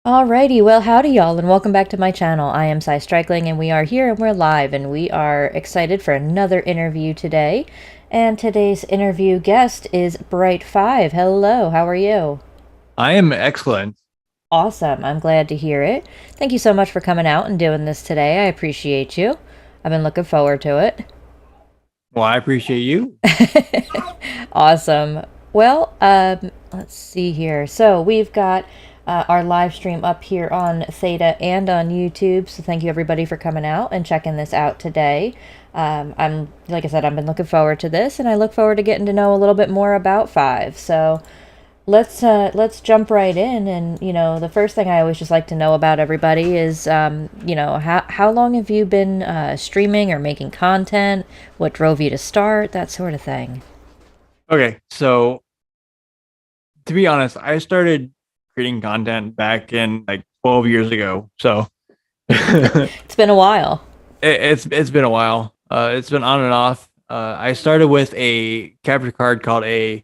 Alrighty, well, howdy y'all, and welcome back to my channel. I am Cy Strikeling, and we are here, and we're live, and we are excited for another interview today. And today's interview guest is BriteFive. Hello, how are you? I am excellent. Awesome, I'm glad to hear it. Thank you so much for coming out and doing this today. I appreciate you. I've been looking forward to it. Well, I appreciate you. Awesome. Well, let's see here. So we've got our live stream up here on Theta and on YouTube. So thank you everybody for coming out and checking this out today. Like I said, I've been looking forward to this, and I look forward to getting to know a little bit more about Five. So let's jump right in. And the first thing I always just like to know about everybody is how long have you been streaming or making content? What drove you to start? That sort of thing. Okay, so to be honest, I started creating content back in like 12 years ago. So It's been a while. it's been a while. It's been on and off. I started with a capture card called a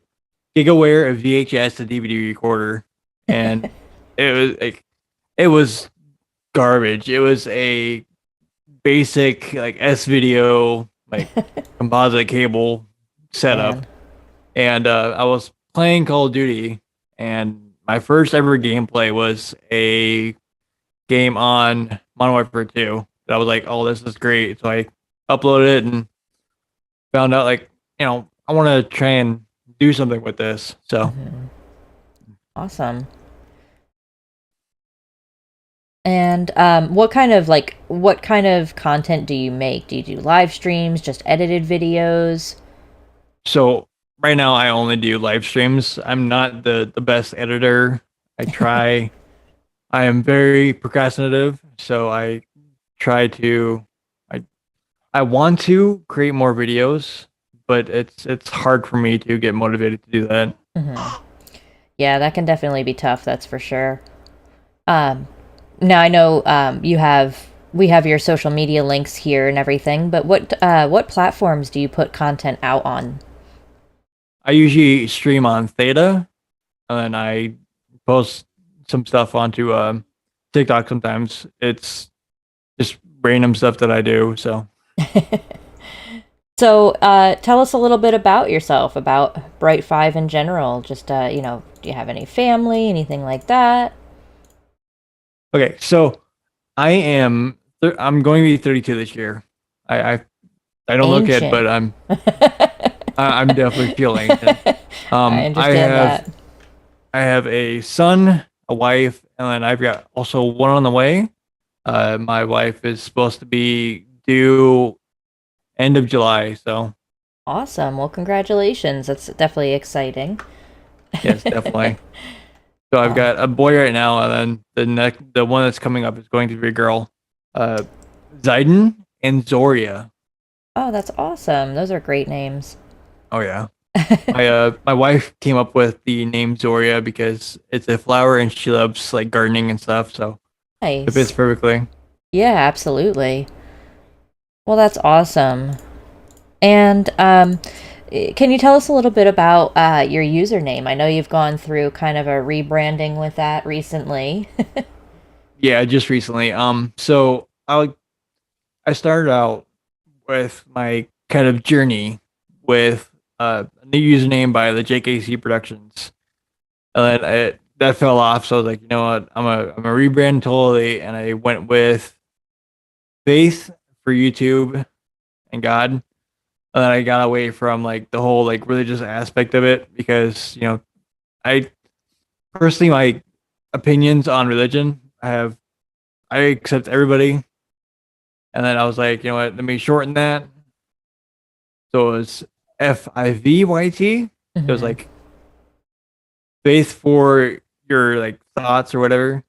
GigaWare, a VHS to DVD recorder, and it was garbage. It was a basic like S video like composite cable setup. Man. And I was playing Call of Duty, and my first ever gameplay was a game on Modern Warfare 2. That I was like, "Oh, this is great!" So I uploaded it and found out, like, I want to try and do something with this. So, Awesome. And what kind of content do you make? Do you do live streams, just edited videos? so right now I only do live streams. I'm not the best editor. I try. I am very procrastinative, so I try to. I I want to create more videos, but it's hard for me to get motivated to do that. Hmm. Yeah, that can definitely be tough, that's for sure. Um, Now I know we have your social media links here and everything, but what platforms do you put content out on? I usually stream on Theta, and I post some stuff onto TikTok sometimes. It's just random stuff that I do. So, So, tell us a little bit about yourself, about Bright Five in general. Just, do you have any family, anything like that? okay, so I'm going to be 32 this year. I I, I don't look it, Ancient. but I'm definitely feeling it. I I understand have that. I have a son, a wife, and then I've got also one on the way. My wife is supposed to be due end of July, so Awesome. Well, congratulations. That's definitely exciting. yes, definitely. So I've Oh, got a boy right now, and then the one that's coming up is going to be a girl. Uh, Zayden and Zoria. oh, that's awesome. Those are great names. Oh yeah. My wife came up with the name Zoria because it's a flower and she loves like gardening and stuff, so it fits Nice. perfectly. Yeah, absolutely. Well, that's awesome. And can you tell us a little bit about your username? I know you've gone through kind of a rebranding with that recently. Yeah, just recently. So I started out with my kind of journey with a new username by the JKC Productions, and then that fell off. So I was like, you know what, I'm a rebrand totally, and I went with Faith for YouTube and God. And then I got away from like the whole like religious aspect of it because I personally my opinions on religion I accept everybody, and then I was like, you know what, let me shorten that. So it was FIVYT. It was Hmm. like faith for your like thoughts or whatever,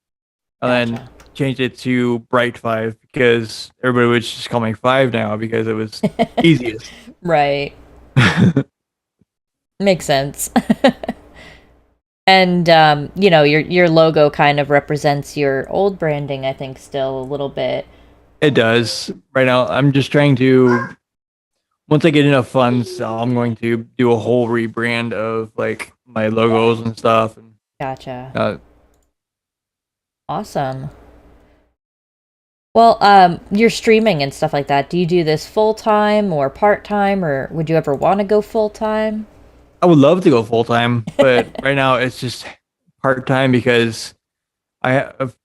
and then Gotcha. changed it to BriteFive because everybody would just call me Five now because it was easiest. Right. Makes sense. And your logo kind of represents your old branding, I think, still a little bit. It does. Right now, I'm just trying to. Once I get enough funds, I'm going to do a whole rebrand of like my logos and stuff. And Gotcha. uh, Awesome. Well, you're streaming and stuff like that. Do you do this full time or part time, or would you ever want to go full time? I would love to go full time, but right now it's just part time because I have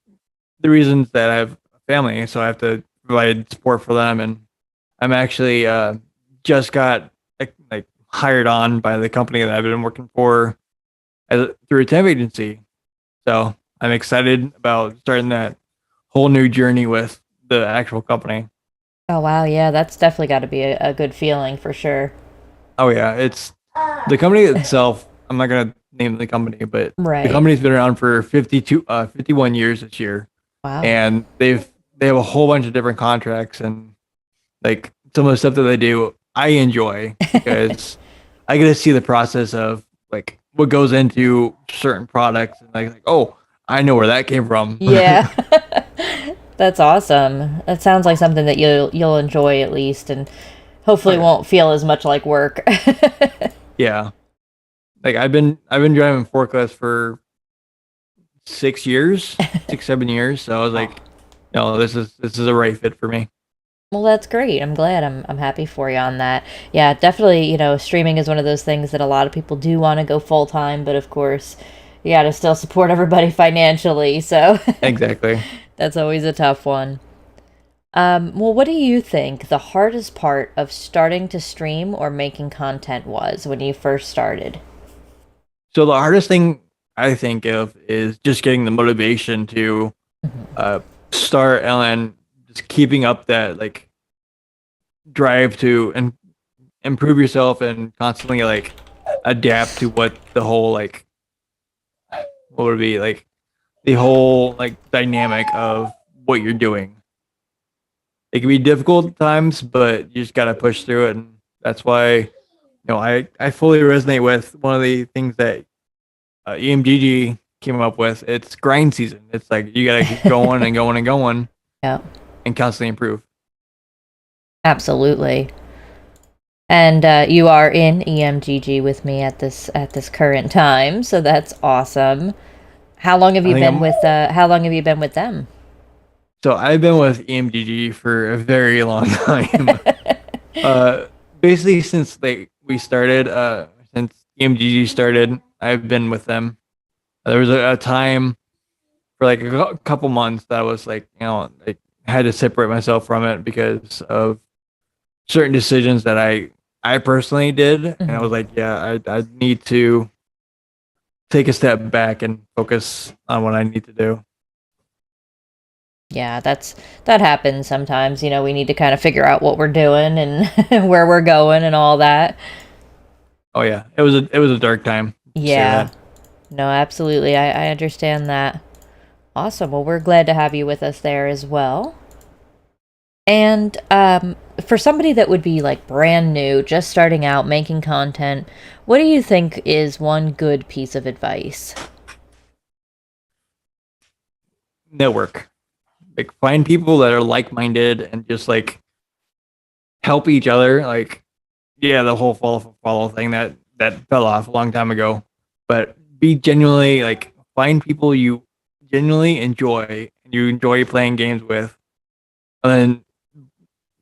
the reasons that I have a family, so I have to provide support for them. And I'm actually just got like hired on by the company that I've been working for through a temp agency. So I'm excited about starting that whole new journey with the actual company. Oh wow, yeah, that's definitely got to be a good feeling for sure. Oh yeah, it's the company itself. I'm not gonna name the company, but the Right. company's been around for 51 years this year, Wow. and they have a whole bunch of different contracts and like some of the stuff that they do. I enjoy because I get to see the process of like what goes into certain products and like oh, I know where that came from. Yeah. That's awesome. That sounds like something that you'll enjoy at least and Oh hopefully yeah, won't feel as much like work. yeah. Like I've been driving forklifts for 6 years, 6 7 years. So I was Oh. like, no, this is a right fit for me. Well, that's great. I'm glad. I'm happy for you on that. Yeah, definitely, streaming is one of those things that a lot of people do want to go full time, but of course, you got to still support everybody financially. So Exactly. that's always a tough one. Well, what do you think the hardest part of starting to stream or making content was when you first started? So the hardest thing I think of is just getting the motivation to Mhm. uh, start and then just keeping up that like drive to and improve yourself and constantly like adapt to what the whole like what would it be like the whole like dynamic of what you're doing. It can be difficult at times, but you just gotta push through it, and that's why I fully resonate with one of the things that EMGG came up with. It's grind season. It's like you gotta keep going and going and going Yeah, and constantly improve. absolutely. And you are in EMGG with me at this current time, so that's awesome. I think I'm How long have you been with them? so I've been with EMGG for a very long time. uh, Basically since we started, since EMGG started, I've been with them. There was a time for like a couple months that I was like, like had to separate myself from it because of certain decisions that I personally did, and I was Mhm. like, yeah, I need to take a step back and focus on what I need to do. Yeah, that happens sometimes. We need to kind of figure out what we're doing and where we're going and all that. Oh yeah, it was a dark time. Say Yeah. that. No, absolutely. I understand that. Awesome. Well, we're glad to have you with us there as well. And for somebody that would be like brand new, just starting out making content, what do you think is one good piece of advice? Network. Like find people that are like minded and just like help each other. Like yeah, the whole follow thing that fell off a long time ago. But be genuinely like find people you genuinely enjoy and you enjoy playing games with, and then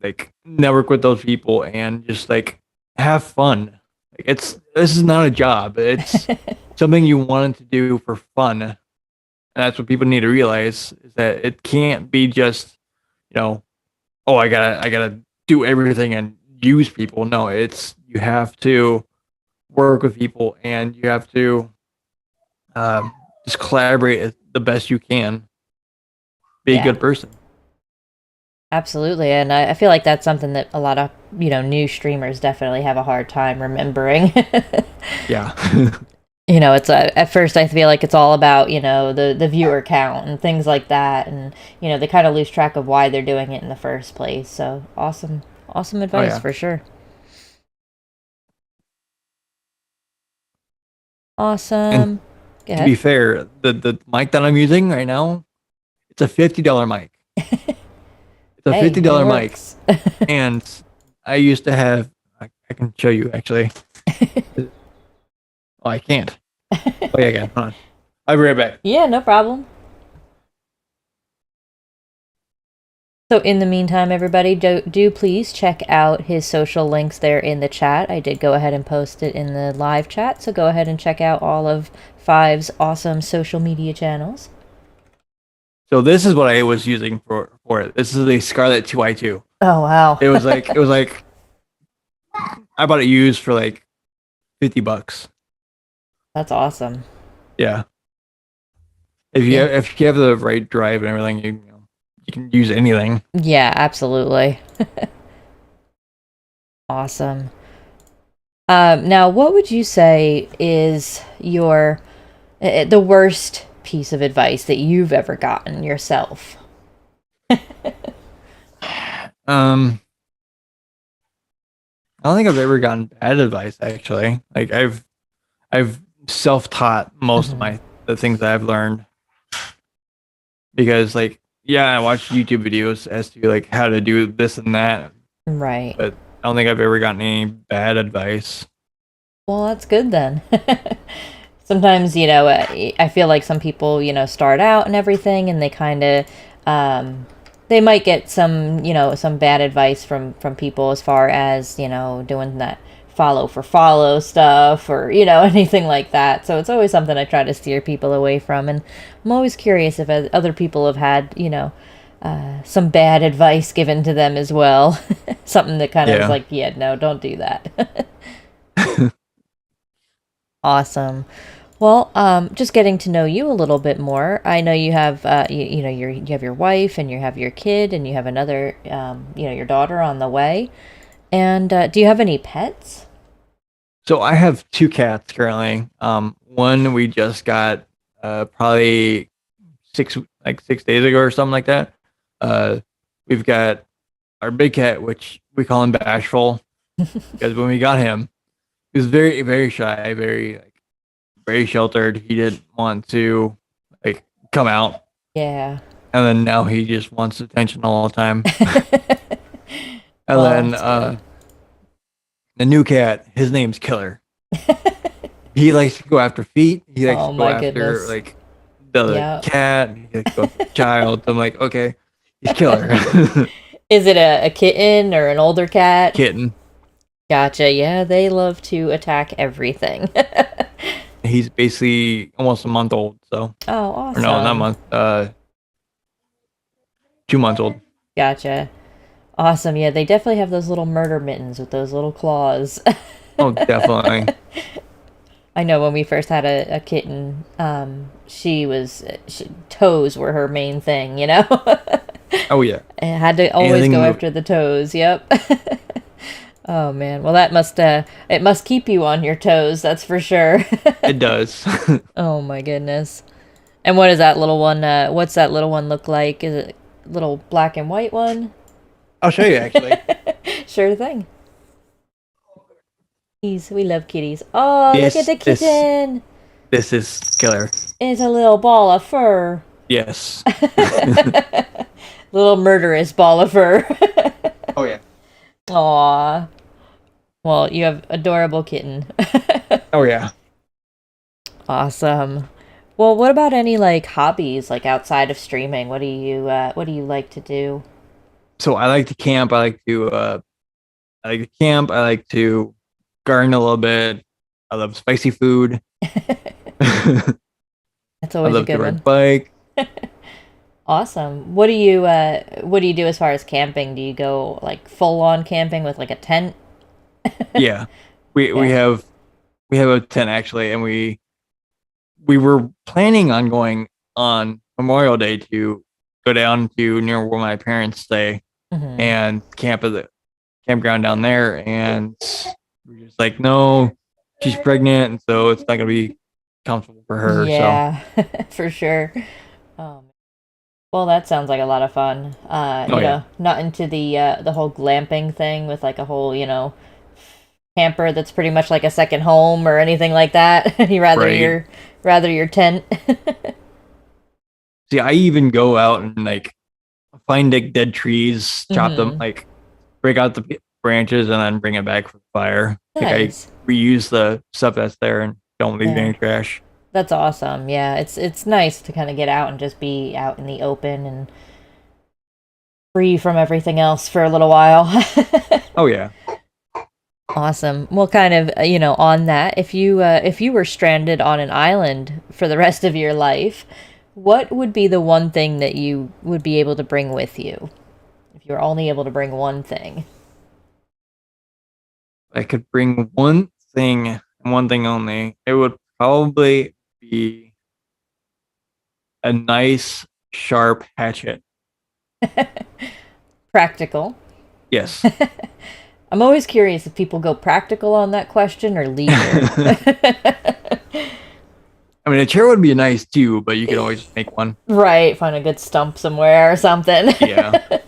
like network with those people and just like have fun. Like this is not a job. It's something you wanted to do for fun. And that's what people need to realize is that it can't be just, you know, oh I gotta do everything and use people. No, it's you have to work with people and you have to um, just collaborate the best you can. Be a Yeah, good person. absolutely. And I feel like that's something that a lot of, new streamers definitely have a hard time remembering. Yeah. It's at first I feel like it's all about, the viewer count and things like that. And, they kind of lose track of why they're doing it in the first place. So awesome, awesome Oh advice yeah. for sure. And Awesome. Go to be ahead. fair, the mic that I'm using right now, it's a $50 mic. It's a Hey, fifty it dollar mic, works. and I used to have. I can show you actually. Oh, I can't. Oh yeah, I can. Hold on. I'll be right back. Yeah, no problem. So, in the meantime, everybody, do please check out his social links there in the chat. I did go ahead and post it in the live chat, so go ahead and check out all of Five's awesome social media channels. So this is what I was using for it. This is a Scarlett 2i2. Oh, wow. It was like I bought it used for like $50. That's awesome. Yeah. Yeah. If you have the right drive and everything, you can use anything. Yeah, absolutely. Awesome. Now, what would you say is the worst piece of advice that you've ever gotten yourself? Um, I don't think I've ever gotten bad advice actually. Like I've self-taught most of Mhm. my the things that I've learned because like yeah, I watch YouTube videos as to like how to do this and that, Right. but I don't think I've ever gotten any bad advice. Well, that's good then. Sometimes, I feel like some people, start out and everything, and they kind of, they might get some bad advice from people as far as, doing that follow for follow stuff or, anything like that. So it's always something I try to steer people away from. And I'm always curious if other people have had, some bad advice given to them as well. Something that kind of is Yeah. like, yeah, no, don't do that. Awesome. Well, just getting to know you a little bit more. I know you have, you have your wife and you have your kid and you have another, your daughter on the way. And do you have any pets? So I have two cats currently. One we just got probably 6 days ago or something like that. Uh, we've got our big cat, which we call him Bashful, because when we got him, he was very very shy, very sheltered. He didn't want to like come out, Yeah. and then now he just wants attention all the time. And Well, then that's good. the new cat, his name's Killer. He likes to go after feet. He likes Oh to go my after goodness. like the Yeah. cat. He likes to go after the child. I'm like, okay, he's Killer. Is it a kitten or an older cat? Kitten. Gotcha. Yeah, they love to attack everything. He's basically almost a month old. So, Oh, or no, not a awesome. month. 2 months old. Gotcha. Awesome. Yeah, they definitely have those little murder mittens with those little claws. Oh, definitely. I know when we first had a kitten, toes were her main thing, you know? Oh yeah, And had to always anything go moving. after the toes. Yep. Oh man. Well, that must it must keep you on your toes, that's for sure. It does. Oh my goodness. And what is that little one? What's that little one look like? Is it a little black and white one? I'll show you actually. Sure thing. We love kitties. Oh, look at This the this kitten. this is killer. It's a little ball of fur. Yes. Little murderous ball of fur. Oh yeah. Aw. Well, you have adorable kitten. Oh yeah. Awesome. Well, what about any like hobbies like outside of streaming? What do you like to do? So I like to camp. I like to camp. I like to garden a little bit. I love spicy food. I That's always a love to good ride one. bike. Awesome. What do you do as far as camping? Do you go like full on camping with like a tent? Yeah. We we Yeah. have we have a tent actually, and we were planning on going on Memorial Day to go down to near where my parents stay Hmm. and camp at the campground down there. And we're just like, no, she's pregnant, and so it's not gonna be comfortable for her. So, Yeah, for sure. Um, well, that sounds like a lot of fun. oh yeah, Not into the whole glamping thing with like a whole, camper that's pretty much like a second home or anything like that. You right. rather your tent. See, I even go out and like find like dead trees, chop them, Hmm. like break out the branches, and then bring it back for the fire. Like I Nice. reuse the stuff that's there and don't leave Yeah. any trash. That's awesome. Yeah, it's nice to kind of get out and just be out in the open and free from everything else for a little while. Oh yeah. Awesome. Well, kind of, on that, if you were stranded on an island for the rest of your life, what would be the one thing that you would be able to bring with you if you were only able to bring one thing? I could bring one thing and one thing only. It would probably be a nice sharp hatchet. Practical. Yes. I'm always curious if people go practical on that question or leisure. I mean, a chair would be nice too, but you could always make one. Right, find a good stump somewhere or something. Yeah.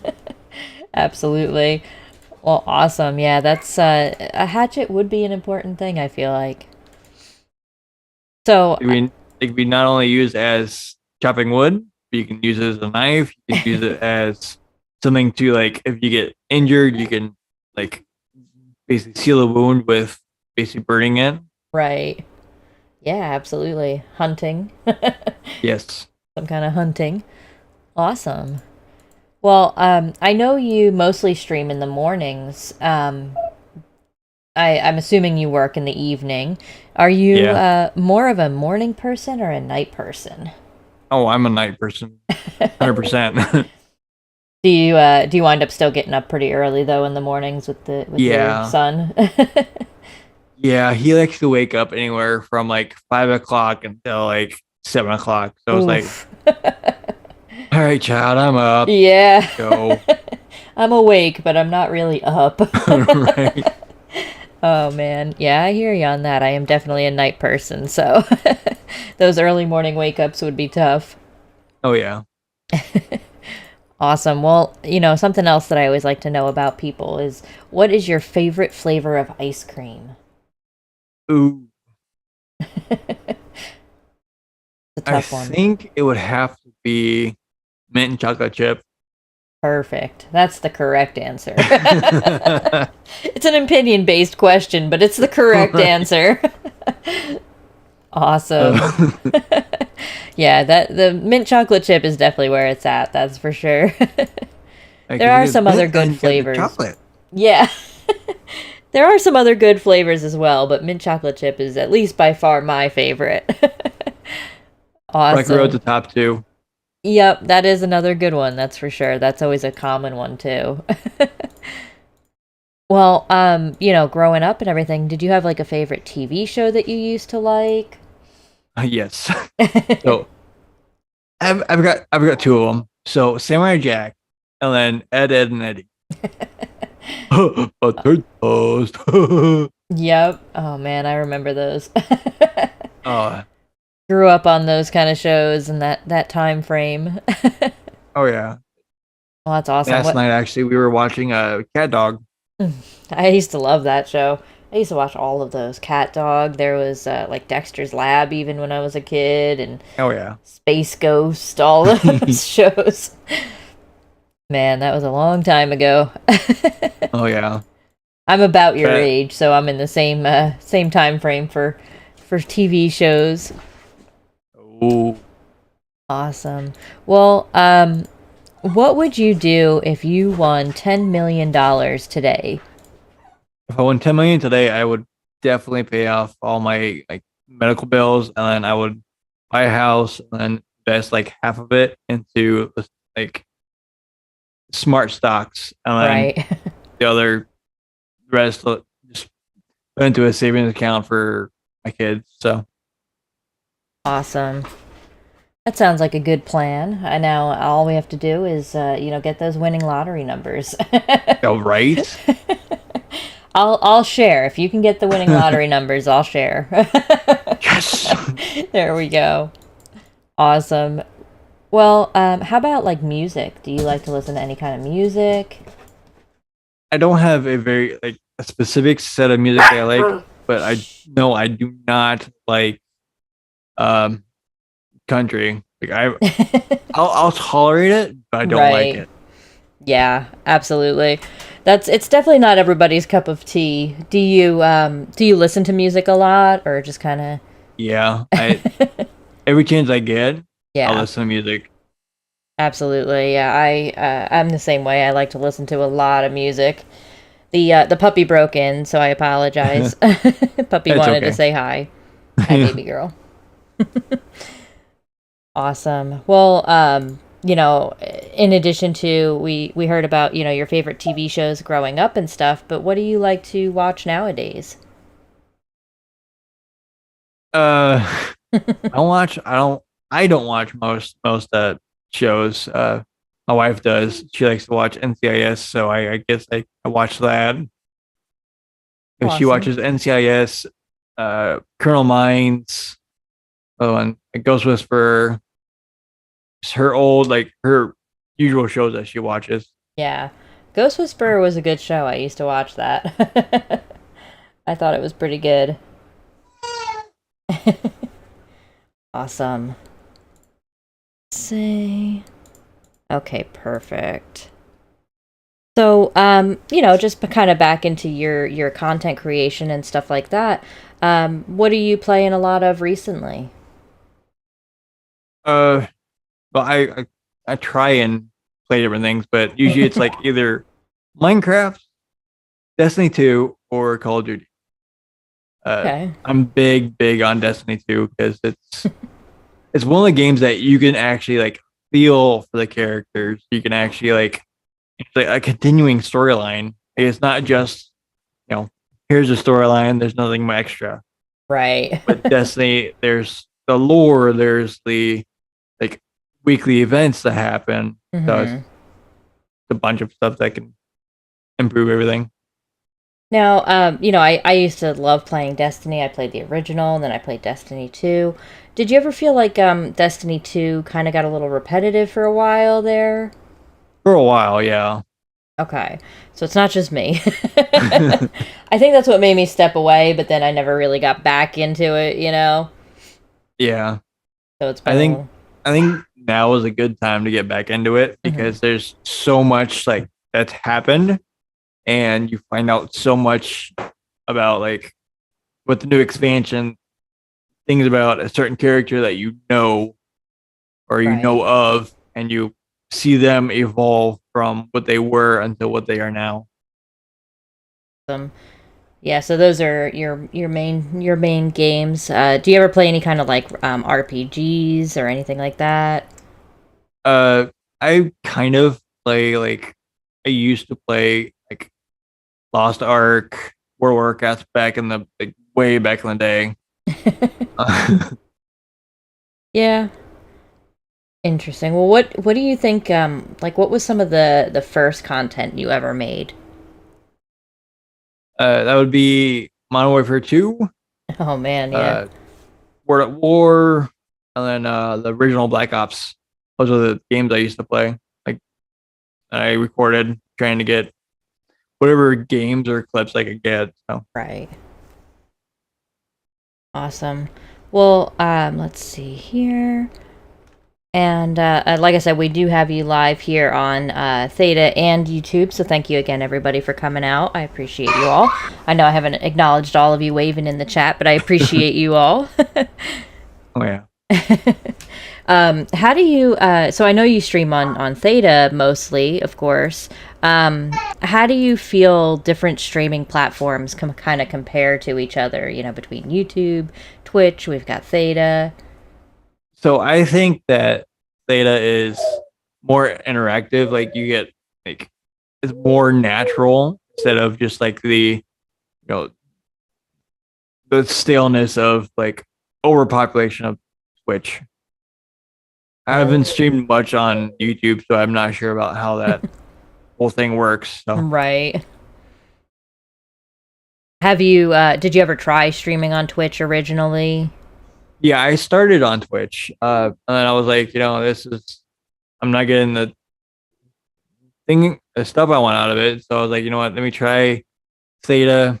Absolutely. Well, awesome. Yeah, that's a hatchet would be an important thing, I feel like. So, I mean, it could be not only used as chopping wood, but you can use it as a knife. You can use it as something to like, if you get injured, you can like basically seal a wound with basically burning it. right. Yeah, absolutely. Hunting. Yes. Some kind of hunting. Awesome. Well, I know you mostly stream in the mornings. I'm assuming you work in the evening. Are you Yeah. more of a morning person or a night person? Oh, I'm a night person. 100%. Do you wind up still getting up pretty early though in the mornings with the with your Yeah. son? Yeah. He likes to wake up anywhere from like 5 o'clock until like 7 o'clock. So it's like, Oof. all right, child, I'm up. Yeah. Go. I'm awake, but I'm not really up. Right. Oh man. Yeah, I hear you on that. I am definitely a night person, so those early morning wake ups would be tough. Oh, yeah. Awesome. Well, something else that I always like to know about people is what is your favorite flavor of ice cream? Ooh. It's a I tough one. think it would have to be mint and chocolate chip. Perfect. That's the correct answer. It's an opinion based question, but it's the correct Right. answer. Awesome. Yeah, that the mint chocolate chip is definitely where it's at, that's for sure. Like, There if are it's some other mint, good then you got the flavors. chocolate. Yeah. There are some other good flavors as well, but mint chocolate chip is at least by far my favorite. Rocky Road's Awesome. the top two. Yep, that is another good one, that's for sure. That's always a common one too. Well, growing up and everything, did you have like a favorite TV show that you used to like? Yes. So I've got two of them. So Samurai Jack, and then Ed, Ed, and Eddie. Buttered toast. Yep. Oh man, I remember those. Oh, Grew up on those kind of shows and that time frame. oh yeah. Well, that's awesome. Last What night actually we were watching a Cat Dog. I used to love that show. I used to watch all of those. Cat Dog. There was like Dexter's Lab even when I was a kid, and Oh yeah. Space Ghost. All those shows. Man, that was a long time ago. Oh yeah. I'm about your But age, so I'm in the same time frame for TV shows. oh, Awesome. Well, what would you do if you won $10 million today? if I won 10 million today, I would definitely pay off all my like medical bills, and then I would buy a house and then invest like half of it into like smart stocks, and then Right. the other rest just put into a savings account for my kids. So, Awesome. That sounds like a good plan. Now all we have to do is, get those winning lottery numbers. oh, right. I'll share if you can get the winning lottery numbers. I'll share. Yes. There we go. Awesome. Well, how about like music? Do you like to listen to any kind of music? I don't have a very like a specific set of music that I like, but I know I do not like um country. Like I'll tolerate it, but I don't like Right. it. Yeah, absolutely. It's definitely not everybody's cup of tea. Do you listen to music a lot or just kind of Yeah, I every chance I get, I'll Yeah, listen to music. absolutely. Yeah, I'm the same way. I like to listen to a lot of music. The puppy broke in, so I apologize. Puppy It's wanted to okay. say hi. Hi, baby girl. Awesome. Well, in addition to we heard about, your favorite TV shows growing up and stuff, but what do you like to watch nowadays? uh, I don't watch most shows. My wife does. She likes to watch NCIS, so I guess I watch that. If she Awesome. watches NCIS, Colonel Mines, oh, and Ghost Whisperer, just her old like her usual shows that she watches. Yeah. Ghost Whisperer was a good show. I used to watch that. I thought it was pretty good. Awesome. See. Okay, perfect. So, just kind of back into your content creation and stuff like that. What are you playing a lot of recently? Uh, but I try and play different things, but usually it's like either Minecraft, Destiny 2, or Call of Duty. Okay. I'm big on Destiny 2 because it's one of the games that you can actually like feel for the characters. You can actually like it's like a continuing storyline. It's not just here's a storyline. There's nothing extra. Right. With Destiny, there's the lore. There's the like weekly events that happen. So it's hmm a bunch of stuff that can improve everything. Now, I used to love playing Destiny. I played the original, and then I played Destiny 2. Did you ever feel like Destiny 2 kind of got a little repetitive for a while there? For a while, yeah. Okay. So it's not just me. I think that's what made me step away, but then I never really got back into it. Yeah. So it's I been a think little. I think now is a good time to get back into it hmm because there's so much like that's happened, and you find out so much about like with the new expansion, things about a certain character that you know or you Right. know of, and you see them evolve from what they were until what they are now. Yeah, so those are your main games. Do you ever play any kind of like RPGs or anything like that? Uh, I kind of play like I used to play like Lost Ark, World of Warcraft back in the like, way back in the day. Yeah. Interesting. Well, what do you think like what was some of the first content you ever made? That would be Modern Warfare 2, Oh man, yeah. uh, World at War, and then the original Black Ops. Those are the games I used to play. Like I recorded trying to get whatever games or clips I could get. So Right. Awesome. Well, let's see here. And like I said, we do have you live here on Theta and YouTube. So thank you again, everybody, for coming out. I appreciate you all. I know I haven't acknowledged all of you waving in the chat, but I appreciate you all. oh yeah. How do you? So I know you stream on Theta mostly, of course. How do you feel different streaming platforms kind of compare to each other? You know, between YouTube, Twitch, we've got Theta. So I think that Theta is more interactive. Like you get like it's more natural instead of just like know the staleness of like overpopulation of Twitch. I haven't streamed much on YouTube, so I'm not sure about how that whole thing works. So Right. Have you? Did you ever try streaming on Twitch originally? yeah, I started on Twitch, and then I was like, this is I'm not getting the stuff I want out of it. So I was like, you know what, let me try Theta,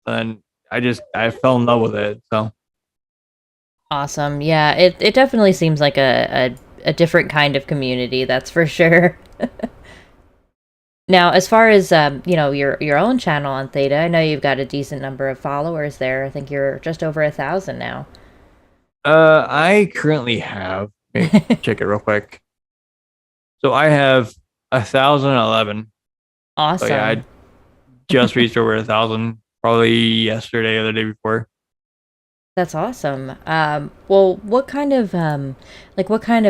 and I fell in love with it. So Awesome. Yeah, it definitely seems like a different kind of community, that's for sure. Now, as far as your own channel on Theta, I know you've got a decent number of followers there. I think you're just over 1,000 now. I currently have let me check it real quick. So I have 1,011. So yeah, Awesome. I just reached over 1,000 probably yesterday or the day before. That's awesome. Well, what kind of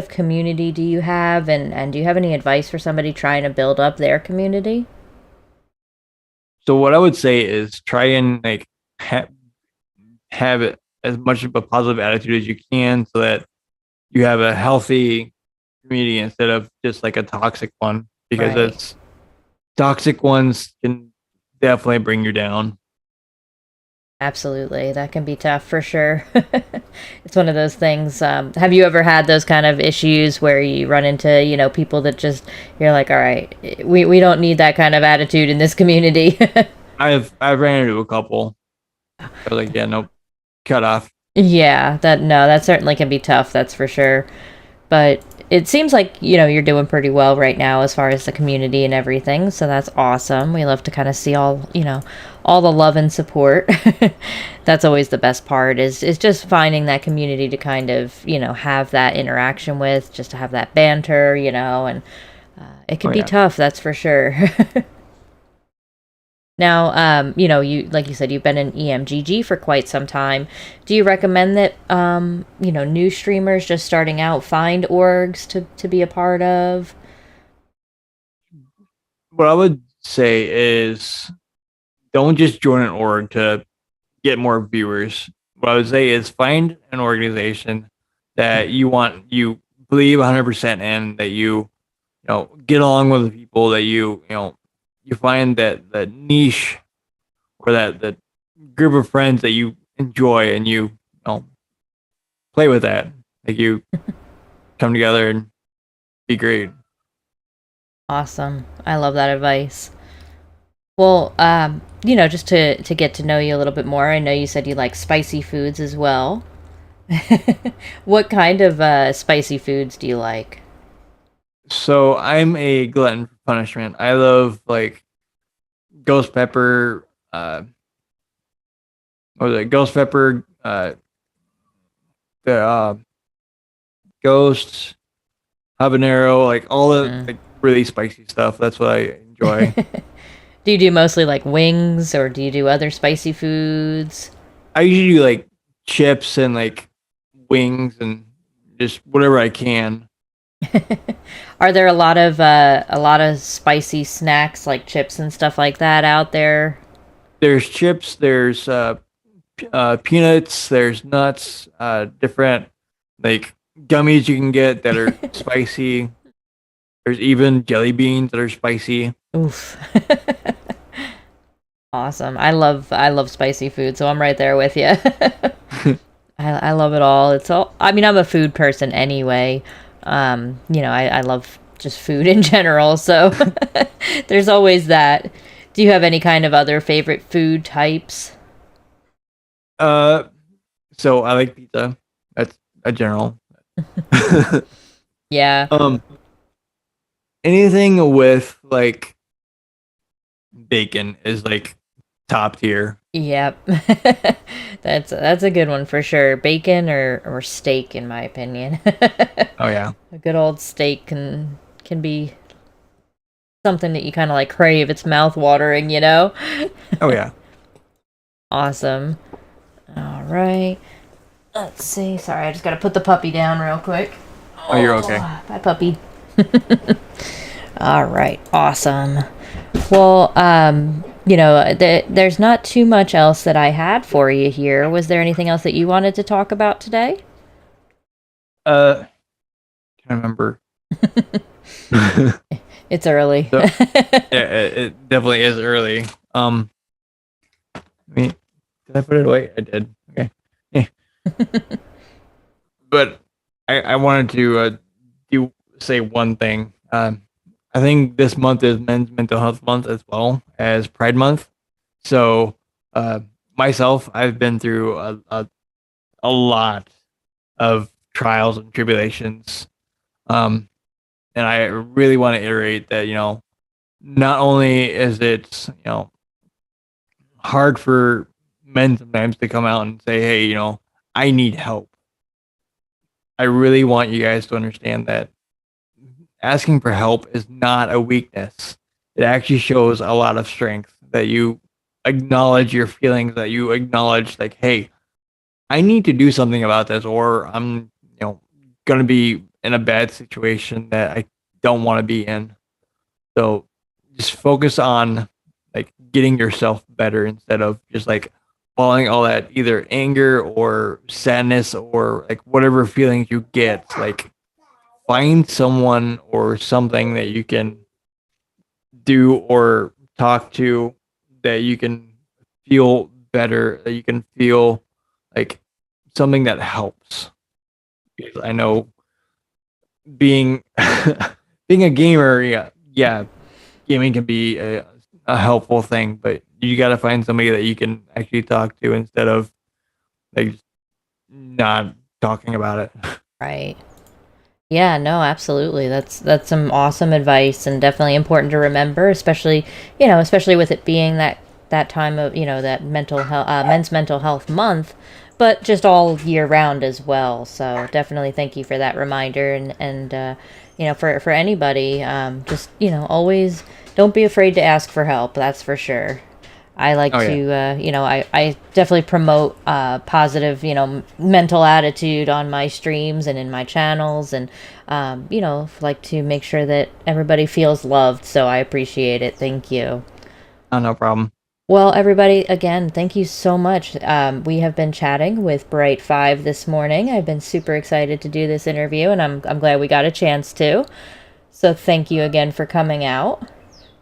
community do you have, and do you have any advice for somebody trying to build up their community? So what I would say is try and like ha- have it as much of a positive attitude as you can, so that you have a healthy community instead of just like a toxic one, because Right. it's toxic ones can definitely bring you down. Absolutely. That can be tough for sure. It's one of those things. Have you ever had those kind of issues where you run into, people that just, you're like, all right, we don't need that kind of attitude in this community? I've ran into a couple. I was like, yeah, nope, cut off. Yeah, that certainly can be tough, that's for sure. But it seems like, you're doing pretty well right now as far as the community and everything. So that's awesome. We love to kind of see all the love and support. That's always the best part is just finding that community to kind of, have that interaction with, just to have that banter, and it can Oh be yeah. tough, that's for sure. Now, you like you said, you've been in EMGG for quite some time. Do you recommend that new streamers just starting out find orgs to be a part of? What I would say is don't just join an org to get more viewers. What I would say is find an organization that you believe 100% in, that get along with the people, that you find that niche or that group of friends that you enjoy, and you play with that. Like you come together and be great. Awesome. I love that advice. Well, just to get to know you a little bit more, I know you said you like spicy foods as well. What kind of spicy foods do you like? So I'm a glutton for punishment. I love like ghost pepper, what was it? Ghost pepper, the ghost habanero, like all the Mm. like really spicy stuff. That's what I enjoy. Do you do mostly like wings, or do you do other spicy foods? I usually do like chips and like wings and just whatever I can. Are there a lot of spicy snacks like chips and stuff like that out there? There's chips, there's peanuts, there's nuts, different like gummies you can get that are spicy. There's even jelly beans that are spicy. Oof. Awesome. I love spicy food, so I'm right there with you. I love it all. It's all. I mean, I'm a food person anyway. I love just food in general. So there's always that. Do you have any kind of other favorite food types? uh, so I like pizza. That's a general. Yeah. um, anything with like bacon is like top tier. Yep. That's a good one for sure. Bacon or steak, in my opinion. Oh yeah. A good old steak can be something that you kind of like crave. It's mouth watering, you know? Oh yeah. Awesome. All right. Let's see. Sorry, I just got to put the puppy down real quick. Oh, you're okay. Bye, puppy. All right. Awesome. Well, there's not too much else that I had for you here. Was there anything else that you wanted to talk about today? Can't remember. It's early. So, yeah, it definitely is early. I mean, did I put it away? I did. Okay. Yeah. But I wanted to say one thing. I think this month is Men's Mental Health Month as well as Pride Month. So, uh, myself, I've been through a lot of trials and tribulations. Um, and I really want to iterate that, not only is it, hard for men sometimes to come out and say, hey, I need help. I really want you guys to understand that asking for help is not a weakness. It actually shows a lot of strength that you acknowledge your feelings, that you acknowledge, like, hey, I need to do something about this, or I'm, going to be in a bad situation that I don't want to be in. So just focus on like getting yourself better instead of just like following all that either anger or sadness or like whatever feelings you get. Like find someone or something that you can do or talk to that you can feel better, that you can feel like something that helps. Because I know being being a gamer, yeah, gaming can be a helpful thing, but you got to find somebody that you can actually talk to instead of like not talking about it. Right. Yeah, no, absolutely. That's some awesome advice and definitely important to remember, especially, especially with it being that time of, that men's mental health month, but just all year round as well. So definitely thank you for that reminder and for anybody, just, always don't be afraid to ask for help. That's for sure. I like Oh yeah. to, I definitely promote positive, mental attitude on my streams and in my channels, and like to make sure that everybody feels loved. So I appreciate it. Thank you. Oh, no problem. Well, everybody, again, thank you so much. We have been chatting with BriteFive this morning. I've been super excited to do this interview, and I'm glad we got a chance to. So thank you again for coming out.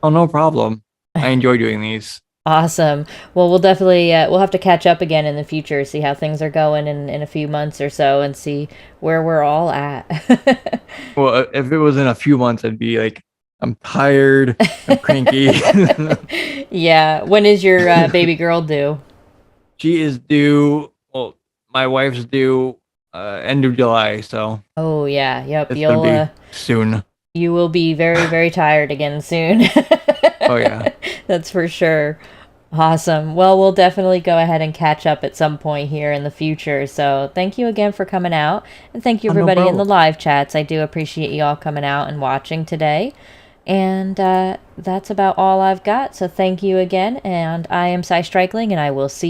Oh, no problem. I enjoy doing these. Awesome. Well, we'll definitely we'll have to catch up again in the future, see how things are going in a few months or so, and see where we're all at. Well, if it was in a few months, I'd be like, I'm tired, I'm cranky. Yeah. When is your baby girl due? She is due. Well, my wife's due end of July, so Oh yeah. Yep. it's gonna be soon. You will be very very tired again soon. Oh yeah. That's for sure. Awesome. Well, we'll definitely go ahead and catch up at some point here in the future. So, thank you again for coming out. And thank you, Oh, no everybody in the problem. live chats. I do appreciate you all coming out and watching today. And that's about all I've got. So, thank you again. And I am Cy Strikling, and I will see you.